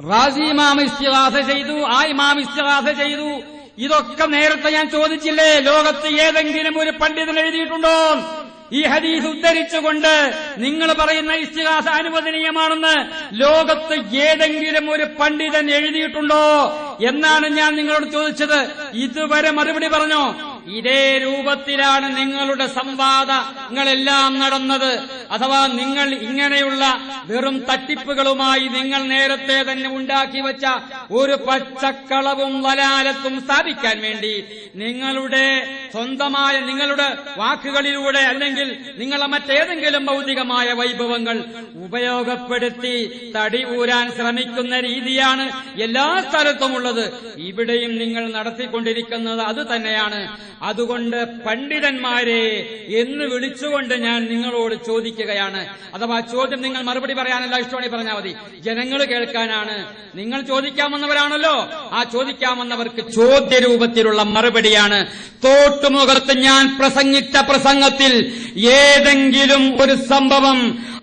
റാസി ഇമാം ഇസ്തിഗാസ ചെയ്തു, ആ ഇമാം ഇസ്തിഗാസ ചെയ്തു. ഇതൊക്കെ നേരത്തെ ഞാൻ ചോദിച്ചില്ലേ, ലോകത്ത് ഏതെങ്കിലും ഒരു പണ്ഡിതൻ എഴുതിയിട്ടുണ്ടോ? ഈ ഹദീസ് ഉദ്ധരിച്ചുകൊണ്ട് നിങ്ങൾ പറയുന്ന ഇസ്തിഗാസ അനുവദനീയമാണെന്ന് ലോകത്ത് ഏതെങ്കിലും ഒരു പണ്ഡിതൻ എഴുതിയിട്ടുണ്ടോ എന്നാണ് ഞാൻ നിങ്ങളോട് ചോദിച്ചത്. ഇതുവരെ മറുപടി പറഞ്ഞോ? ഇതേ രൂപത്തിലാണ് നിങ്ങളുടെ സംവാദങ്ങളെല്ലാം നടന്നത്. അഥവാ നിങ്ങൾ ഇങ്ങനെയുള്ള വെറും തട്ടിപ്പുകളുമായി നിങ്ങൾ നേരത്തെ തന്നെ ഉണ്ടാക്കി വച്ച ഒരു പച്ചക്കളവും വലാലത്തും സ്ഥാപിക്കാൻ വേണ്ടി നിങ്ങളുടെ സ്വന്തമായ നിങ്ങളുടെ വാക്കുകളിലൂടെ അല്ലെങ്കിൽ നിങ്ങളെ മറ്റേതെങ്കിലും ഭൗതികമായ വൈഭവങ്ങൾ ഉപയോഗപ്പെടുത്തി തടി ഊരാൻ ശ്രമിക്കുന്ന രീതിയാണ് എല്ലാ സ്ഥലത്തുമുള്ളത്. ഇവിടെയും നിങ്ങൾ നടത്തിക്കൊണ്ടിരിക്കുന്നത് അത് തന്നെയാണ്. അതുകൊണ്ട് പണ്ഡിതന്മാരെ എന്ന് വിളിച്ചുകൊണ്ട് ഞാൻ നിങ്ങളോട് ചോദിക്കുകയാണ്. അഥവാ ചോദ്യം നിങ്ങൾ മറുപടി പറയാനല്ല, ഇഷ്ടമാണെങ്കിൽ പറഞ്ഞാൽ മതി, ജനങ്ങൾ കേൾക്കാനാണ്. നിങ്ങൾ ചോദിക്കാമെന്നവരാണല്ലോ, ആ ചോദിക്കാമെന്നവർക്ക് ചോദ്യരൂപത്തിലുള്ള മറുപടിയാണ്. തോട്ടുമുഖത്ത് ഞാൻ പ്രസംഗിച്ച പ്രസംഗത്തിൽ ഏതെങ്കിലും ഒരു സംഭവം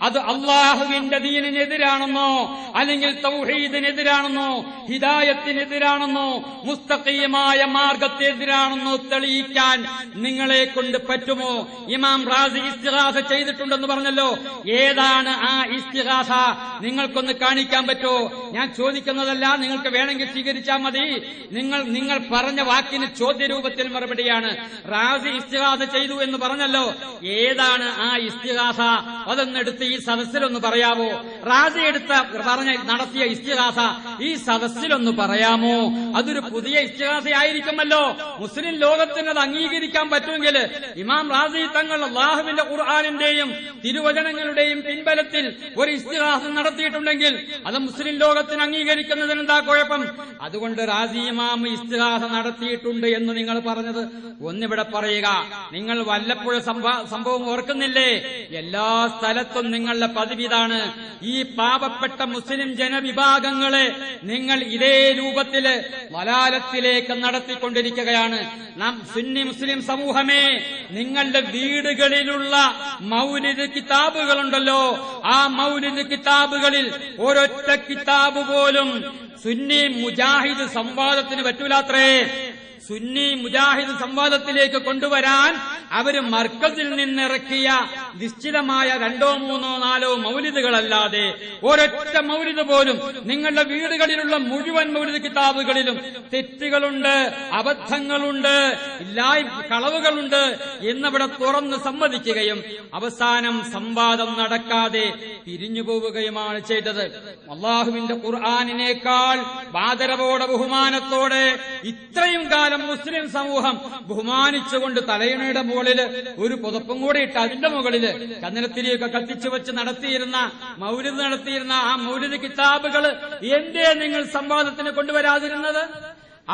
അത് അള്ളാഹുവിന്റെ ദീനിനെതിരാണെന്നോ അല്ലെങ്കിൽ തൗഹീദിനെതിരാണെന്നോ ഹിദായത്തിനെതിരാണെന്നോ മുസ്തഖീമായ മാർഗത്തിനെതിരാണെന്നോ തെളിയിക്കാൻ നിങ്ങളെ കൊണ്ട് പറ്റുമോ? ഇമാം റാസി ഇസ്തിഗാസ ചെയ്തിട്ടുണ്ടെന്ന് പറഞ്ഞല്ലോ, ഏതാണ് ആ ഇസ്തിഗാസ? നിങ്ങൾക്കൊന്ന് കാണിക്കാൻ പറ്റുമോ? ഞാൻ ചോദിക്കുന്നതല്ല, നിങ്ങൾക്ക് വേണമെങ്കിൽ സ്വീകരിച്ചാൽ മതി. നിങ്ങൾ പറഞ്ഞ വാക്കിന് ചോദ്യരൂപത്തിൽ മറുപടിയാണ്. റാസി ഇസ്തിഗാസ ചെയ്തു എന്ന് പറഞ്ഞല്ലോ, ഏതാണ് ആ ഇസ്തിഗാസ? അതൊന്നെടുത്ത് ഈ സദസ്സിലൊന്ന് പറയാമോ? റാസി നടത്തിയ ഇസ്തിഗാസ ഈ സദസ്സിലൊന്ന് പറയാമോ? അതൊരു പുതിയ ഇസ്തിഗാസയായിരിക്കുമല്ലോ. മുസ്ലിം ലോകത്തിന് അത് അംഗീകരിക്കാൻ പറ്റുമെങ്കിൽ ഇമാം റാസി തങ്ങൾ അല്ലാഹുവിന്റെ ഖുർആനിന്റെയും തിരുവചനങ്ങളുടെയും പിൻബലത്തിൽ ഒരു ഇസ്തിഗാസ നടത്തിയിട്ടുണ്ടെങ്കിൽ അത് മുസ്ലിം ലോകത്തിന് അംഗീകരിക്കുന്നതിന് എന്താ കുഴപ്പം? അതുകൊണ്ട് റാസി ഇമാം ഇസ്തിഗാസ നടത്തിയിട്ടുണ്ട് എന്ന് നിങ്ങൾ പറഞ്ഞത് ഒന്നിവിടെ പറയുക. നിങ്ങൾ വല്ലപ്പോഴും സംഭവം ഓർക്കുന്നില്ലേ? എല്ലാ സ്ഥലത്തും നിങ്ങളുടെ പതിവിതാണ്. ഈ പാവപ്പെട്ട മുസ്ലിം ജനവിഭാഗങ്ങളെ നിങ്ങൾ ഇതേ രൂപത്തില് വലാലത്തിലേക്ക് നടത്തിക്കൊണ്ടിരിക്കുകയാണ്. നാം സുന്നി മുസ്ലിം സമൂഹമേ, നിങ്ങളുടെ വീടുകളിലുള്ള മൗലിദ് കിതാബുകളുണ്ടല്ലോ, ആ മൗലിദ് കിതാബുകളിൽ ഒരൊറ്റ കിതാബ് പോലും സുന്നി മുജാഹിദ് സംവാദത്തിന് പറ്റൂലാത്രേ. സുന്നി മുജാഹിദ് സംവാദത്തിലേക്ക് കൊണ്ടുവരാൻ അവര് മർക്കസിൽ നിന്നിറക്കിയ നിശ്ചിതമായ 2, 3, 4 മൗലിദുകളല്ലാതെ ഒരൊറ്റ മൗലിദ് പോലും നിങ്ങളുടെ വീടുകളിലുള്ള മുഴുവൻ മൗലിദ് കിതാബുകളിലും തെറ്റുകളുണ്ട്, അബദ്ധങ്ങളുണ്ട്, കളവുകളുണ്ട് എന്നവിടെ തുറന്ന് സമ്മതിക്കുകയും അവസാനം സംവാദം നടക്കാതെ പിരിഞ്ഞു പോവുകയുമാണ് ചെയ്തത്. അല്ലാഹുവിന്റെ ഖുർആനിനേക്കാൾ ആദരവോടെ ബഹുമാനത്തോടെ ഇത്രയും കാലം മുസ്ലിം സമൂഹം ബഹുമാനിച്ചുകൊണ്ട് തലയിണയുടെ മുകളിൽ ഒരു പുതപ്പും കൂടി ഇട്ട് അതിന്റെ മുകളിൽ ചന്ദനത്തിരിയൊക്കെ കത്തിച്ചു വെച്ച് നടത്തിയിരുന്ന ആ മൗലിദ് കിതാബുകൾ എന്തേ നിങ്ങൾ സംവാദത്തിന് കൊണ്ടുവരാതിരുന്നത്?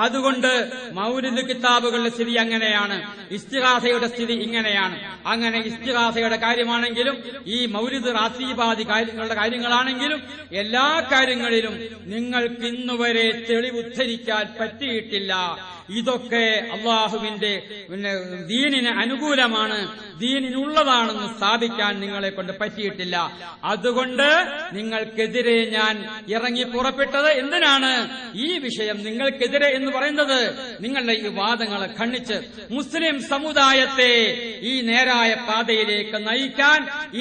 അതുകൊണ്ട് മൗലിദ് കിതാബുകളുടെ സ്ഥിതി അങ്ങനെയാണ്, ഇസ്തിഗാസയുടെ സ്ഥിതി ഇങ്ങനെയാണ്. അങ്ങനെ ഇസ്തിഗാസയുടെ കാര്യമാണെങ്കിലും ഈ മൗലിദ് റാസീബാദി കാര്യങ്ങളുടെ കാര്യങ്ങളാണെങ്കിലും എല്ലാ കാര്യങ്ങളിലും നിങ്ങൾക്ക് ഇന്നുവരെ തെളിവുദ്ധരിക്കാൻ പറ്റിയിട്ടില്ല. ഇതൊക്കെ അള്ളാഹുവിന്റെ ദീനിന് അനുകൂലമാണ്, ദീനിനുള്ളതാണെന്ന് സ്ഥാപിക്കാൻ നിങ്ങളെ കൊണ്ട് പറ്റിയിട്ടില്ല. അതുകൊണ്ട് നിങ്ങൾക്കെതിരെ ഞാൻ ഇറങ്ങി പുറപ്പെട്ടത് എന്തിനാണ്? ഈ വിഷയം നിങ്ങൾക്കെതിരെ എന്ന് പറയുന്നത് നിങ്ങളുടെ ഈ വാദങ്ങളെ ഖണ്ഡിച്ച് മുസ്ലിം സമുദായത്തെ ഈ നേരായ പാതയിലേക്ക് നയിക്കാൻ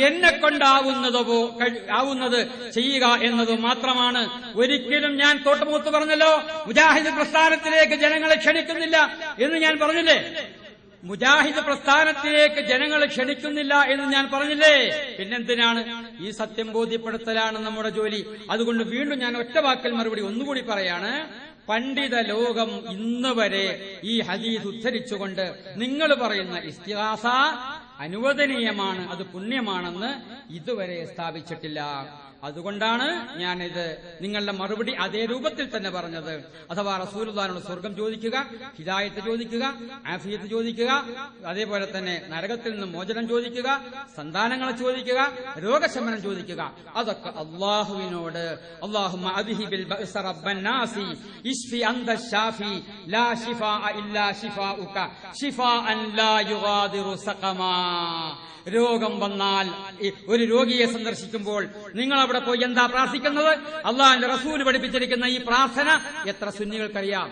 എന്നെ കൊണ്ടാവുന്നത് ചെയ്യുക എന്നത് മാത്രമാണ്. ഒരിക്കലും ഞാൻ തോട്ടുമുഖത്ത് പറഞ്ഞല്ലോ, മുജാഹിദ് പ്രസ്ഥാനത്തിലേക്ക് ജനങ്ങളെ ക്ഷണിക്കുന്നില്ല എന്ന് ഞാൻ പറഞ്ഞില്ലേ? മുജാഹിദ് പ്രസ്ഥാനത്തിലേക്ക് ജനങ്ങളെ ക്ഷണിക്കുന്നില്ല എന്ന് ഞാൻ പറഞ്ഞില്ലേ? പിന്നെന്തിനാണ്? ഈ സത്യം ബോധ്യപ്പെടുത്തലാണ് നമ്മുടെ ജോലി. അതുകൊണ്ട് വീണ്ടും ഞാൻ ഒറ്റ വാക്കിൽ മറുപടി ഒന്നുകൂടി പറയാണ്. പണ്ഡിത ലോകം ഇന്ന് വരെ ഈ ഹദീസ് ഉദ്ധരിച്ചുകൊണ്ട് നിങ്ങൾ പറയുന്ന ഇസ്തിഗാസ അനുവദനീയമാണ്, അത് പുണ്യമാണെന്ന് ഇതുവരെ സ്ഥാപിച്ചിട്ടില്ല. അതുകൊണ്ടാണ് ഞാനിത് നിങ്ങളുടെ മറുപടി അതേ രൂപത്തിൽ തന്നെ പറഞ്ഞത്. അഥവാ റസൂലുള്ളാഹിനോട് സ്വർഗം ചോദിക്കുക, ഹിദായത്ത് ചോദിക്കുക, ആഫിയത്ത് ചോദിക്കുക, അതേപോലെ തന്നെ നരകത്തിൽ നിന്ന് മോചനം ചോദിക്കുക, സന്താനങ്ങളെ ചോദിക്കുക, രോഗശമനം ചോദിക്കുക, അതൊക്കെ അല്ലാഹുവിനോട്. അല്ലാഹുമ്മ അദ്ഹിബിൽ ബഅസ റബ്ബന്നാസി ഇശ്ഫി അന്ത ശാഫി ലാ ശിഫാഅ ഇല്ലാ ശിഫാഉക ശിഫാഅൻ ലാ യുഗാദിറു സഖമാ. രോഗം വന്നാൽ ഒരു രോഗിയെ സന്ദർശിക്കുമ്പോൾ നിങ്ങൾ അവിടെ അവിടെ പോയി എന്താ പ്രാർത്ഥിക്കുന്നത്? അള്ളാഹുവിന്റെ റസൂൽ പഠിപ്പിച്ചിരിക്കുന്ന ഈ പ്രാർത്ഥന എത്ര സുന്നികൾക്കറിയാം?